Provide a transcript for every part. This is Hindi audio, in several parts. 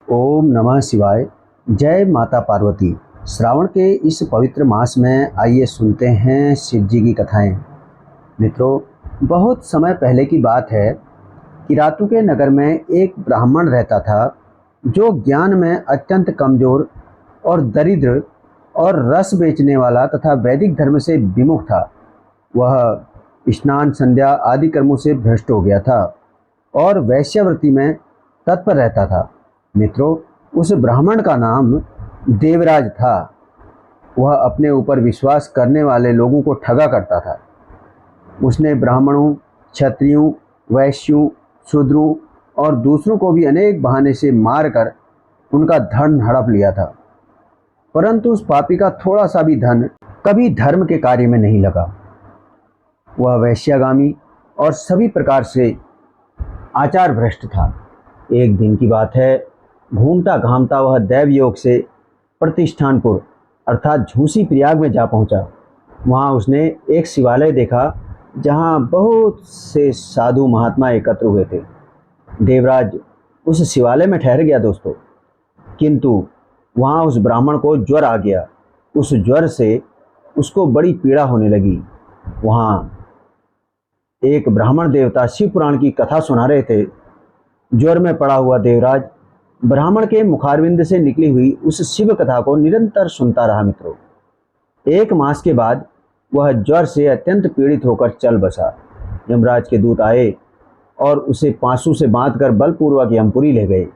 ओम नमः शिवाय। जय माता पार्वती। श्रावण के इस पवित्र मास में आइए सुनते हैं शिव जी की कथाएं। मित्रों, बहुत समय पहले की बात है कि रातू के नगर में एक ब्राह्मण रहता था जो ज्ञान में अत्यंत कमजोर और दरिद्र और रस बेचने वाला तथा वैदिक धर्म से विमुख था। वह स्नान संध्या आदि कर्मों से भ्रष्ट हो गया था और वैश्यावृत्ति में तत्पर रहता था। मित्रों, उस ब्राह्मण का नाम देवराज था। वह अपने ऊपर विश्वास करने वाले लोगों को ठगा करता था। उसने ब्राह्मणों, क्षत्रियों, वैश्यों, शूद्रों और दूसरों को भी अनेक बहाने से मारकर उनका धन हड़प लिया था, परंतु उस पापी का थोड़ा सा भी धन कभी धर्म के कार्य में नहीं लगा। वह वैश्यागामी और सभी प्रकार से आचार भ्रष्ट था। एक दिन की बात है, घूमता घामता वह दैव योग से प्रतिष्ठानपुर अर्थात झूसी प्रयाग में जा पहुंचा। वहां उसने एक शिवालय देखा जहां बहुत से साधु महात्मा एकत्र हुए थे। देवराज उस शिवालय में ठहर गया दोस्तों, किंतु वहां उस ब्राह्मण को ज्वर आ गया। उस ज्वर से उसको बड़ी पीड़ा होने लगी। वहां एक ब्राह्मण देवता शिव पुराण की कथा सुना रहे थे। ज्वर में पड़ा हुआ देवराज ब्राह्मण के मुखारविंद से निकली हुई उस शिव कथा को निरंतर सुनता रहा। मित्रों, एक मास के बाद वह ज्वर से अत्यंत पीड़ित होकर चल बसा। यमराज के दूत आए और उसे पांसू से बांधकर बलपूर्वक यमपुरी ले गए।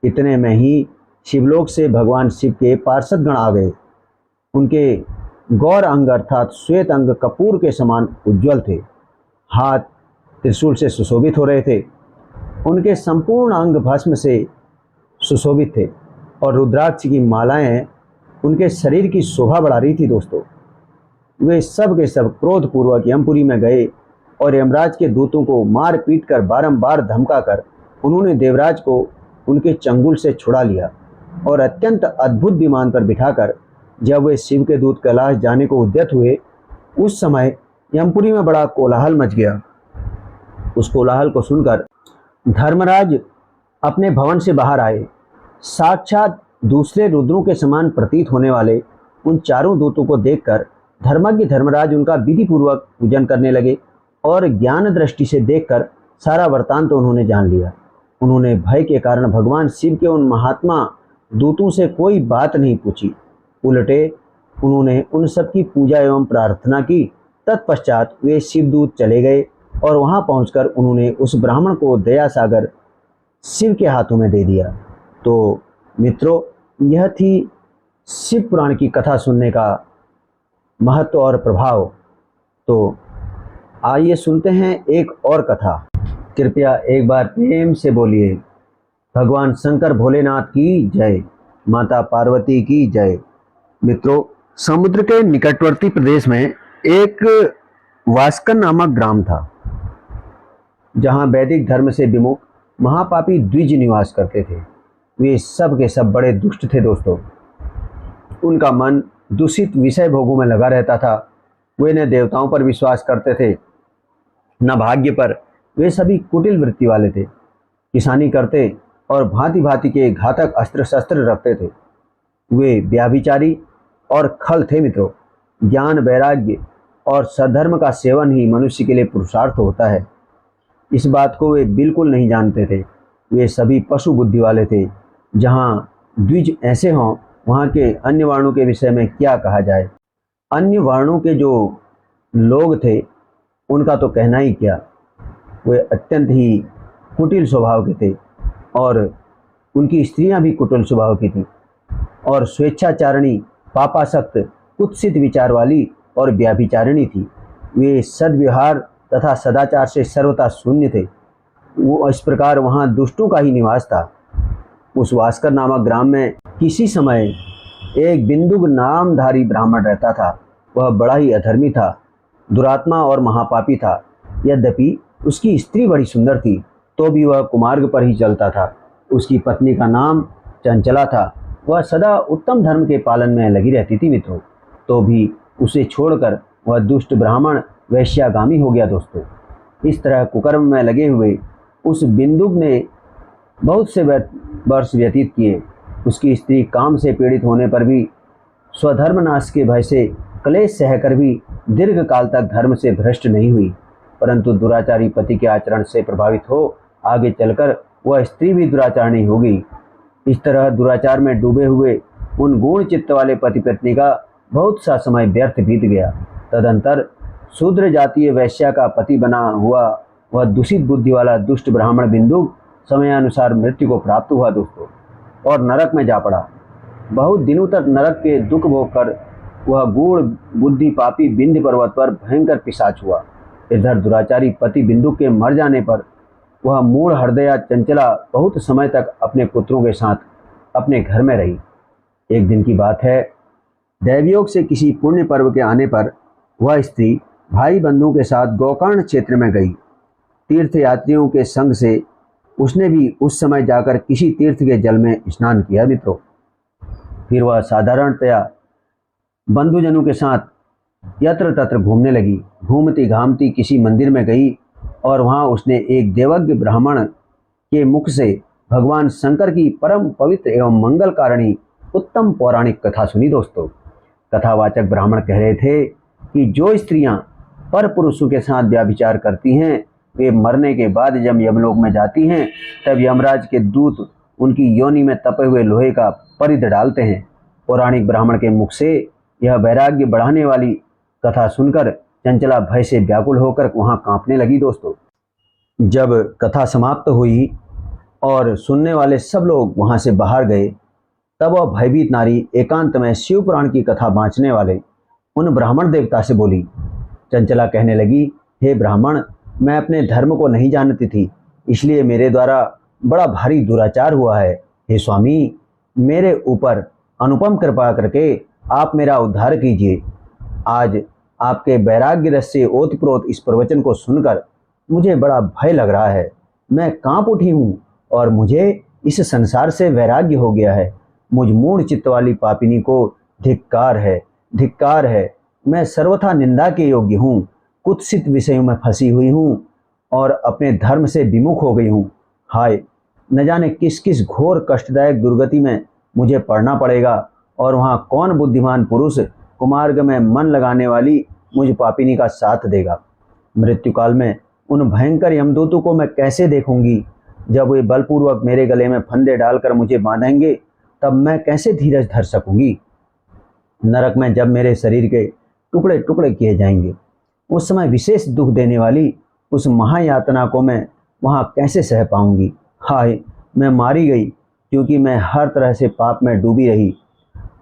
इतने में ही शिवलोक से भगवान शिव के पार्षद गण आ गए। उनके गौर अंग अर्थात श्वेत अंग कपूर के समान उज्ज्वल थे। हाथ त्रिशूल से सुशोभित हो रहे थे। उनके संपूर्ण अंग भस्म से सुशोभित थे और रुद्राक्ष की मालाएं उनके शरीर की शोभा बढ़ा रही थी। दोस्तों, वे सब के सब क्रोधपूर्वक यमपुरी में गए और यमराज के दूतों को मार पीट कर बारंबार धमका कर उन्होंने देवराज को उनके चंगुल से छुड़ा लिया और अत्यंत अद्भुत विमान पर बिठाकर जब वे शिव के दूत कैलाश जाने को उद्यत हुए, उस समय यमपुरी में बड़ा कोलाहल मच गया। उस कोलाहल को सुनकर धर्मराज अपने भवन से बाहर आए। साक्षात दूसरे रुद्रों के समान प्रतीत होने वाले उन चारों दूतों को देखकर धर्मज्ञ धर्मराज उनका विधि पूर्वक पूजन करने लगे और ज्ञान दृष्टि से देखकर सारा वृत्तांत तो उन्होंने जान लिया। उन्होंने भय के कारण भगवान शिव के उन महात्मा दूतों से कोई बात नहीं पूछी। उल्टे उन्होंने उन सब की पूजा एवं प्रार्थना की। तत्पश्चात वे शिवदूत चले गए और वहां पहुंचकर उन्होंने उस ब्राह्मण को दया सागर शिव के हाथों में दे दिया। तो मित्रों, यह थी शिव पुराण की कथा सुनने का महत्व और प्रभाव। तो आइए सुनते हैं एक और कथा। कृपया एक बार प्रेम से बोलिए, भगवान शंकर भोलेनाथ की जय, माता पार्वती की जय। मित्रों, समुद्र के निकटवर्ती प्रदेश में एक वास्कर नामक ग्राम था, जहां वैदिक धर्म से विमुख महापापी द्विज निवास करते थे। वे सब के सब बड़े दुष्ट थे दोस्तों। उनका मन दूषित विषय भोगों में लगा रहता था। वे न देवताओं पर विश्वास करते थे न भाग्य पर। वे सभी कुटिल वृत्ति वाले थे। किसानी करते और भांति भांति के घातक अस्त्र शस्त्र रखते थे। वे व्याभिचारी और खल थे। मित्रों, ज्ञान, वैराग्य और सद्धर्म का सेवन ही मनुष्य के लिए पुरुषार्थ होता है, इस बात को वे बिल्कुल नहीं जानते थे। वे सभी पशु बुद्धि वाले थे। जहाँ द्विज ऐसे हों, वहाँ के अन्य वर्णों के विषय में क्या कहा जाए। अन्य वर्णों के जो लोग थे उनका तो कहना ही क्या। वे अत्यंत ही कुटिल स्वभाव के थे और उनकी स्त्रियां भी कुटिल स्वभाव की थीं और स्वेच्छाचारिणी, पापासक्त, कुत्सित विचार वाली और व्याभिचारिणी थी। वे सद्व्यवहार तथा सदाचार से सर्वथा शून्य थे। वो इस प्रकार वहाँ दुष्टों का ही निवास था। उस वास्कर नामक ग्राम में किसी समय एक बिंदुक नामधारी ब्राह्मण रहता था। वह बड़ा ही अधर्मी था, दुरात्मा और महापापी था। यद्यपि उसकी स्त्री बड़ी सुंदर थी, तो भी वह कुमार्ग पर ही चलता था। उसकी पत्नी का नाम चंचला था। वह सदा उत्तम धर्म के पालन में लगी रहती थी। मित्रों, तो भी उसे छोड़कर वह दुष्ट ब्राह्मण वैश्यागामी हो गया। दोस्तों, इस तरह कुकर्म में लगे हुए उस बिंदुक ने बहुत से वर्ष व्यतीत किए। उसकी स्त्री काम से पीड़ित होने पर भी, स्वधर्मनाश के भय से क्लेश सहकर भी दीर्घ काल तक धर्म से भ्रष्ट नहीं हुई, परंतु दुराचारी पति के आचरण से प्रभावित हो आगे चलकर वह स्त्री भी दुराचारणी होगी। इस तरह दुराचार में डूबे हुए उन गुण चित्त वाले पति पत्नी का बहुत सा समय व्यर्थ बीत गया। तदंतर शूद्र जातीय वैश्या का पति बना हुआ वह दूषित बुद्धि वाला दुष्ट ब्राह्मण बिंदु समयानुसार मृत्यु को प्राप्त हुआ दोस्तों, और नरक में जा पड़ा। बहुत दिनों तक नरक के दुख भोग कर वह गूढ़ बुद्धि पापी बिंद पर्वत पर भयंकर पिशाच हुआ। इधर दुराचारी पति बिंदु के मर जाने पर वह मूढ़ हृदया चंचला बहुत समय तक अपने पुत्रों के साथ अपने घर में रही। एक दिन की बात है, दैवयोग से किसी पुण्य पर्व के आने पर वह स्त्री भाई बंधुओं के साथ गोकर्ण क्षेत्र में गई। तीर्थ यात्रियों के संग से उसने भी उस समय जाकर किसी तीर्थ के जल में स्नान किया मित्रों। फिर वह साधारणतया बंधुजनों के साथ यत्र तत्र घूमने लगी। घूमती घामती किसी मंदिर में गई और वहां उसने एक देवज्ञ ब्राह्मण के मुख से भगवान शंकर की परम पवित्र एवं मंगल कारिणी उत्तम पौराणिक कथा सुनी दोस्तों। कथावाचक ब्राह्मण कह रहे थे कि जो स्त्रियां पर पुरुषों के साथ व्याभिचार करती हैं, वे मरने के बाद जब यमलोक में जाती हैं, तब यमराज के दूत उनकी योनि में तपे हुए लोहे का परिध डालते हैं। पौराणिक ब्राह्मण के मुख से यह वैराग्य बढ़ाने वाली कथा सुनकर चंचला भय से व्याकुल होकर वहां कांपने लगी दोस्तों। जब कथा समाप्त हुई और सुनने वाले सब लोग वहां से बाहर गए, तब वह भयभीत नारी एकांत में शिव पुराण की कथा बाँचने वाले उन ब्राह्मण देवता से बोली। चंचला कहने लगी, हे ब्राह्मण, मैं अपने धर्म को नहीं जानती थी, इसलिए मेरे द्वारा बड़ा भारी दुराचार हुआ है। हे स्वामी, मेरे ऊपर अनुपम कृपा करके आप मेरा उद्धार कीजिए। आज आपके वैराग्य रस से ओतप्रोत इस प्रवचन को सुनकर मुझे बड़ा भय लग रहा है। मैं कांप उठी हूँ और मुझे इस संसार से वैराग्य हो गया है। मुझ मूढ़ चित्त वाली पापिनी को धिक्कार है, धिक्कार है। मैं सर्वथा निंदा के योग्य हूँ, कुत्सित विषयों में फंसी हुई हूँ और अपने धर्म से विमुख हो गई हूँ। हाय, न जाने किस किस घोर कष्टदायक दुर्गति में मुझे पड़ना पड़ेगा और वहाँ कौन बुद्धिमान पुरुष कुमार्ग में मन लगाने वाली मुझ पापिनी का साथ देगा। मृत्युकाल में उन भयंकर यमदूतों को मैं कैसे देखूंगी। जब वे बलपूर्वक मेरे गले में फंदे डालकर मुझे बांधेंगे, तब मैं कैसे धीरज धर सकूंगी। नरक में जब मेरे शरीर के टुकड़े टुकड़े किए जाएंगे, उस समय विशेष दुख देने वाली उस महायातना को मैं वहाँ कैसे सह पाऊंगी। हाय, मैं मारी गई, क्योंकि मैं हर तरह से पाप में डूबी रही।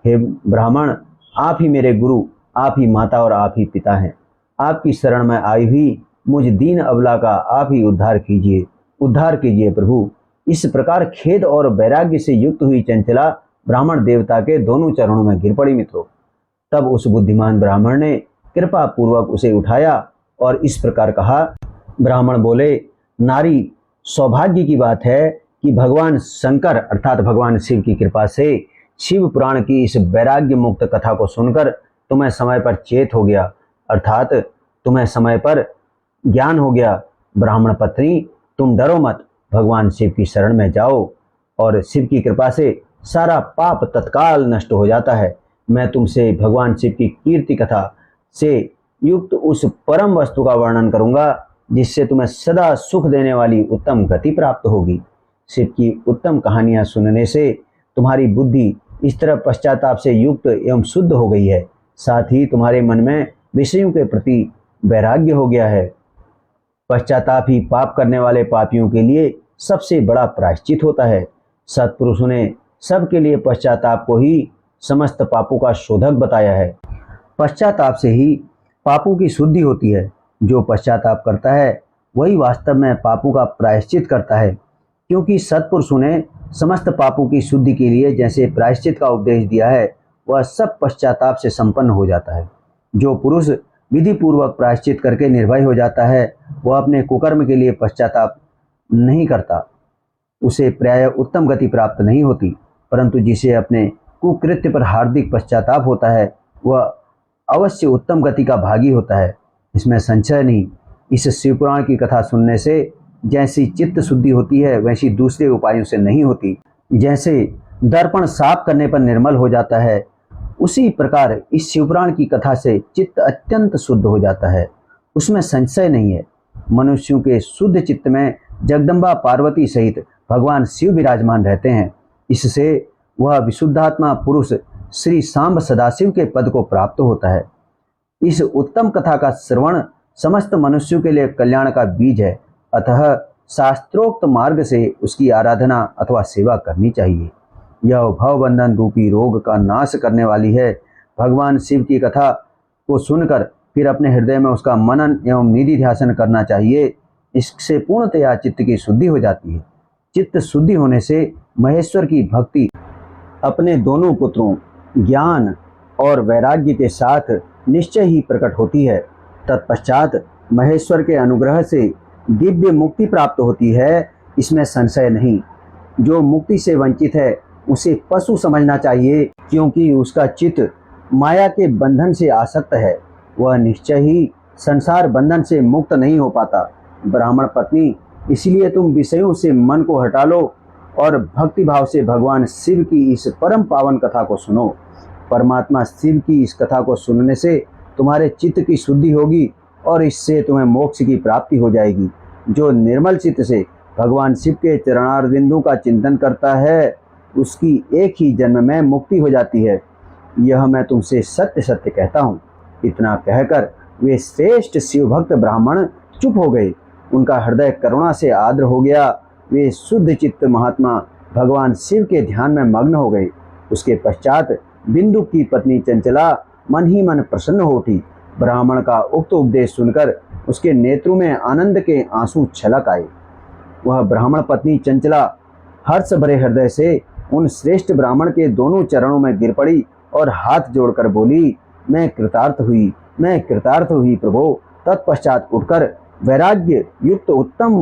हे ब्राह्मण, आप ही मेरे गुरु, आप ही माता और आप ही पिता हैं। आपकी शरण में आई हुई मुझ दीन अबला का आप ही उद्धार कीजिए, उद्धार कीजिए प्रभु। इस प्रकार खेद और वैराग्य से युक्त हुई चंचला ब्राह्मण देवता के दोनों चरणों में गिर पड़ी मित्रों। तब उस बुद्धिमान ब्राह्मण ने कृपा पूर्वक उसे उठाया और इस प्रकार कहा। ब्राह्मण बोले, नारी, सौभाग्य की बात है कि भगवान शंकर अर्थात भगवान शिव की कृपा से शिव पुराण की इस वैराग्य मुक्त कथा को सुनकर तुम्हें समय पर चेत हो गया, अर्थात तुम्हें समय पर ज्ञान हो गया। ब्राह्मण पत्नी, तुम डरो मत, भगवान शिव की शरण में जाओ और शिव की कृपा से सारा पाप तत्काल नष्ट हो जाता है। मैं तुमसे भगवान शिव की कीर्ति कथा से युक्त उस परम वस्तु का वर्णन करूंगा जिससे तुम्हें सदा सुख देने वाली उत्तम गति प्राप्त होगी। शिव की उत्तम कहानियां सुनने से तुम्हारी बुद्धि इस तरह पश्चाताप से युक्त एवं शुद्ध हो गई है, साथ ही तुम्हारे मन में विषयों के प्रति वैराग्य हो गया है। पश्चाताप ही पाप करने वाले पापियों के लिए सबसे बड़ा प्रायश्चित होता है। सत्पुरुषों ने सबके लिए पश्चाताप को ही समस्त पापों का शोधक बताया है। पश्चाताप से ही पापों की शुद्धि होती है। जो पश्चाताप करता है वही वास्तव में पापों का प्रायश्चित करता है, क्योंकि सत्पुरुषों ने समस्त पापों की शुद्धि के लिए जैसे प्रायश्चित का उपदेश दिया है, वह सब पश्चाताप से संपन्न हो जाता है। जो पुरुष विधि पूर्वक प्रायश्चित करके निर्भय हो जाता है, वह अपने कुकर्म के लिए पश्चाताप नहीं करता। उसे प्रायः उत्तम गति प्राप्त नहीं होती, परंतु जिसे अपने कुकृत्य पर हार्दिक पश्चाताप होता है, वह अवश्य उत्तम गति का भागी होता है। इसमें संशय नहीं। इस शिवपुराण की कथा सुनने से जैसी चित्त शुद्धि होती है वैसी दूसरे उपायों से नहीं होती। जैसे दर्पण साफ करने पर निर्मल हो जाता है, उसी प्रकार इस शिवपुराण की कथा से चित्त अत्यंत शुद्ध हो जाता है, उसमें संशय नहीं है। मनुष्यों के शुद्ध चित्त में जगदम्बा पार्वती सहित भगवान शिव विराजमान रहते हैं। इससे वह विशुद्धात्मा पुरुष श्री सांब सदाशिव के पद को प्राप्त होता है। इस उत्तम कथा का श्रवण समस्त मनुष्यों के लिए कल्याण का बीज है, अतः शास्त्रोक्त मार्ग से उसकी आराधना अथवा सेवा करनी चाहिए। यह भवबंधन रूपी रोग का नाश करने वाली है। भगवान शिव की कथा को सुनकर फिर अपने हृदय में उसका मनन एवं निधि ध्यान करना चाहिए। इससे पूर्णतया चित्त की शुद्धि हो जाती है। चित्त शुद्धि होने से महेश्वर की भक्ति अपने दोनों पुत्रों ज्ञान और वैराग्य के साथ निश्चय ही प्रकट होती है। तत्पश्चात महेश्वर के अनुग्रह से दिव्य मुक्ति प्राप्त होती है, इसमें संशय नहीं। जो मुक्ति से वंचित है उसे पशु समझना चाहिए, क्योंकि उसका चित्त माया के बंधन से आसक्त है। वह निश्चय ही संसार बंधन से मुक्त नहीं हो पाता। ब्राह्मण पत्नी, इसलिए तुम विषयों से मन को हटा लो और भक्ति भाव से भगवान शिव की इस परम पावन कथा को सुनो। परमात्मा शिव की इस कथा को सुनने से तुम्हारे चित्त की शुद्धि होगी और इससे तुम्हें मोक्ष की प्राप्ति हो जाएगी। जो निर्मल चित्त से भगवान शिव के चरणारविंदों का चिंतन करता है उसकी एक ही जन्म में मुक्ति हो जाती है। यह मैं तुमसे सत्य सत्य कहता हूँ। इतना कहकर वे श्रेष्ठ शिव भक्त ब्राह्मण चुप हो गए। उनका हृदय करुणा से आर्द्र हो गया। वे शुद्ध चित्त महात्मा भगवान शिव के ध्यान में मग्न हो गए। उसके पश्चात बिंदु की पत्नी चंचला मन ही मन प्रसन्न हो उठी। ब्राह्मण का उक्त उपदेश सुनकर उसके नेत्रों में आनंद के आंसू छलक आए। वह ब्राह्मण पत्नी चंचला हर्ष भरे हृदय से उन श्रेष्ठ ब्राह्मण के दोनों चरणों में गिर पड़ी और हाथ जोड़कर बोली, मैं कृतार्थ हुई प्रभो। तत्पश्चात उठकर वैराग्य युक्त उत्तम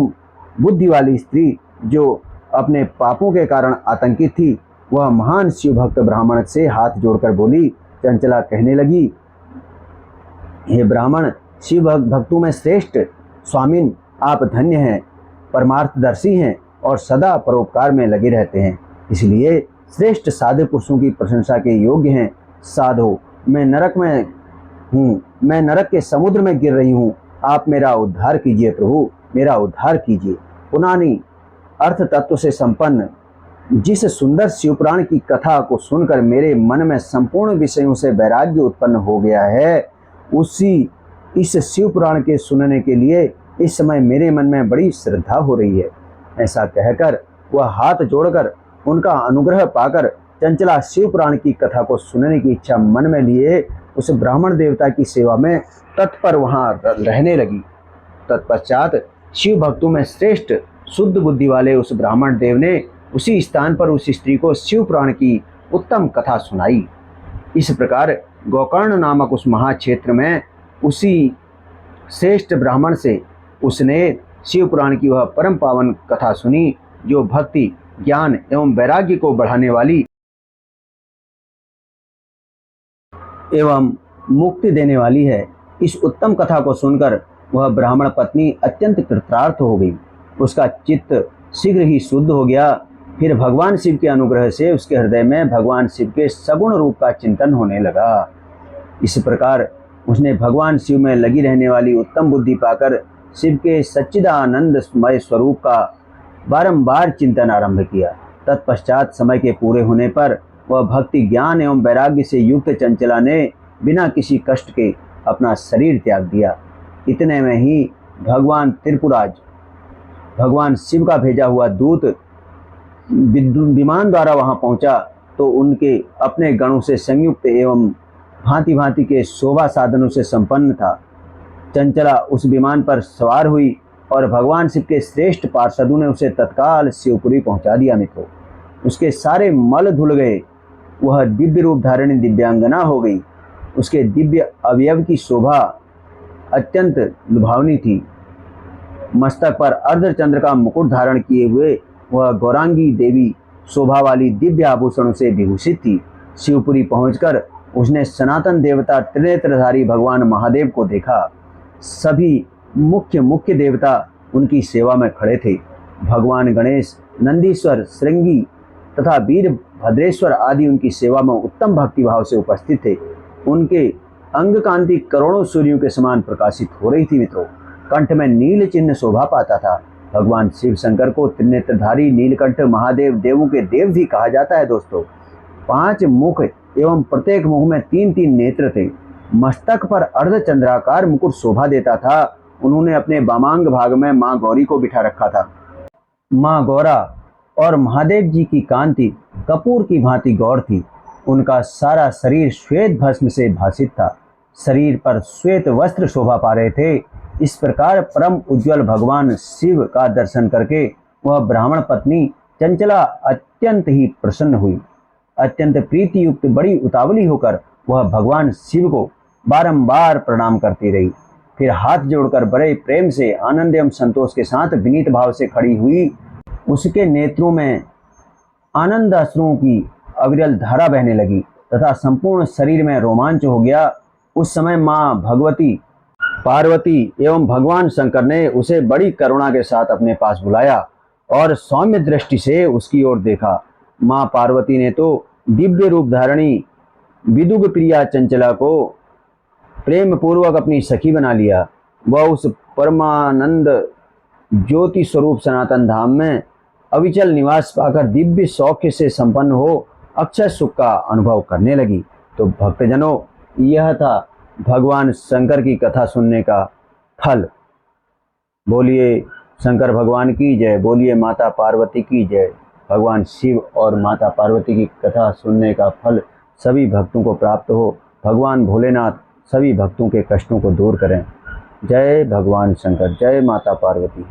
बुद्धि वाली स्त्री जो अपने पापों के कारण आतंकित थी, वह महान शिव भक्त ब्राह्मण से हाथ जोड़कर बोली। चंचला कहने लगी, हे ब्राह्मण, शिव भक्तों में श्रेष्ठ स्वामिन, आप धन्य हैं, परमार्थदर्शी हैं और सदा परोपकार में लगे रहते हैं, इसलिए श्रेष्ठ साधु पुरुषों की प्रशंसा के योग्य हैं। साधो, मैं नरक में हूँ, मैं नरक के समुद्र में गिर रही हूँ, आप मेरा उद्धार कीजिए प्रभु, मेरा उद्धार कीजिए। पुरानी अर्थ तत्व से संपन्न जिस सुंदर शिवपुराण की कथा को सुनकर मेरे मन में संपूर्ण विषयों से वैराग्य उत्पन्न हो गया है, उसी इस शिवपुराण के सुनने के लिए इस समय मेरे मन में बड़ी श्रद्धा हो रही है। ऐसा कहकर वह हाथ जोड़कर उनका अनुग्रह पाकर चंचला शिवपुराण की कथा को सुनने की इच्छा मन में लिए उस ब्राह्मण देवता की सेवा में तत्पर वहां रहने लगी। तत्पश्चात शिव भक्तों में श्रेष्ठ शुद्ध बुद्धि वाले उस ब्राह्मण देव ने उसी स्थान पर उस स्त्री को शिवपुराण की उत्तम कथा सुनाई। इस प्रकार गोकर्ण नामक उस महाक्षेत्र में उसी श्रेष्ठ ब्राह्मण से उसने शिवपुराण की वह परम पावन कथा सुनी, जो भक्ति, ज्ञान एवं वैराग्य को बढ़ाने वाली एवं मुक्ति देने वाली है। इस उत्तम कथा को सुनकर वह ब्राह्मण पत्नी अत्यंत कृतार्थ हो गई। उसका चित्त शीघ्र ही शुद्ध हो गया। फिर भगवान शिव के अनुग्रह से उसके हृदय में भगवान शिव के सगुण रूप का चिंतन होने लगा। इस प्रकार उसने भगवान शिव में लगी रहने वाली उत्तम बुद्धि पाकर शिव के सच्चिदानंदमय स्वरूप का बारंबार चिंतन आरंभ किया। तत्पश्चात समय के पूरे होने पर वह भक्ति, ज्ञान एवं वैराग्य से युक्त चंचला ने बिना किसी कष्ट के अपना शरीर त्याग दिया। इतने में ही भगवान त्रिपुराज, भगवान शिव का भेजा हुआ दूत विमान द्वारा वहां पहुंचा तो उनके अपने गणों से संयुक्त एवं भांति भांति के शोभा साधनों से संपन्न था। चंचला उस विमान पर सवार हुई और भगवान शिव के श्रेष्ठ पार्षदों ने उसे तत्काल शिवपुरी पहुंचा दिया। मित्रों, उसके सारे मल धुल गए। वह दिव्य रूप धारिणी दिव्यांगना हो गई। उसके दिव्य अवयव की शोभा अत्यंत लुभावनी थी। मस्तक पर अर्धचंद्र का मुकुट धारण किए हुए वह गौरांगी देवी शोभा वाली दिव्य आभूषणों से विभूषित थी। शिवपुरी पहुंचकर उसने सनातन देवता त्रिनेत्रधारी भगवान महादेव को देखा। सभी मुख्य देवता उनकी सेवा में खड़े थे। भगवान गणेश, नंदीश्वर, श्रृंगी तथा वीरभद्रेश्वर आदि उनकी सेवा में उत्तम भक्तिभाव से उपस्थित थे। उनके अंग कांति करोड़ों सूर्यों के समान प्रकाशित हो रही थी। मित्रों, कंठ में नील चिन्ह शोभा पाता था। भगवान शिव शंकर को त्रिनेत्रधारी, नीलकंठ, महादेव, देवों के देव भी कहा जाता है। दोस्तों, 5 मुख एवं प्रत्येक मुख में 3-3 नेत्र थे। मस्तक पर अर्धचंद्राकार मुकुट शोभा देता था। उन्होंने अपने वामांग भाग में मां गौरी को बिठा रखा था। मां गौरा और महादेव जी की कांति कपूर की भांति गौर थी। उनका सारा शरीर श्वेत भस्म से भासित था। शरीर पर श्वेत वस्त्र शोभा पा रहे थे। इस प्रकार परम उज्ज्वल भगवान शिव का दर्शन करके वह ब्राह्मण पत्नी चंचला अत्यंत ही प्रसन्न हुई। अत्यंत प्रीति युक्त बड़ी उतावली होकर वह भगवान शिव को बारंबार प्रणाम करती रही। फिर हाथ जोड़कर बड़े प्रेम से, आनंद एवं संतोष के साथ विनीत भाव से खड़ी हुई। उसके नेत्रों में आनंद अश्रुओं की अविरल धारा बहने लगी तथा संपूर्ण शरीर में रोमांच हो गया। उस समय मां भगवती पार्वती एवं भगवान शंकर ने उसे बड़ी करुणा के साथ अपने पास बुलाया और सौम्य दृष्टि से उसकी ओर देखा। मां पार्वती ने तो दिव्य रूप धारणी विदुग प्रिया चंचला को प्रेम पूर्वक अपनी सखी बना लिया। वह उस परमानंद ज्योति स्वरूप सनातन धाम में अविचल निवास पाकर दिव्य सौख्य से संपन्न हो अक्षय सुख का अनुभव करने लगी। तो भक्तजनों, यह था भगवान शंकर की कथा सुनने का फल। बोलिए शंकर भगवान की जय, बोलिए माता पार्वती की जय। भगवान शिव और माता पार्वती की कथा सुनने का फल सभी भक्तों को प्राप्त हो। भगवान भोलेनाथ सभी भक्तों के कष्टों को दूर करें। जय भगवान शंकर, जय माता पार्वती।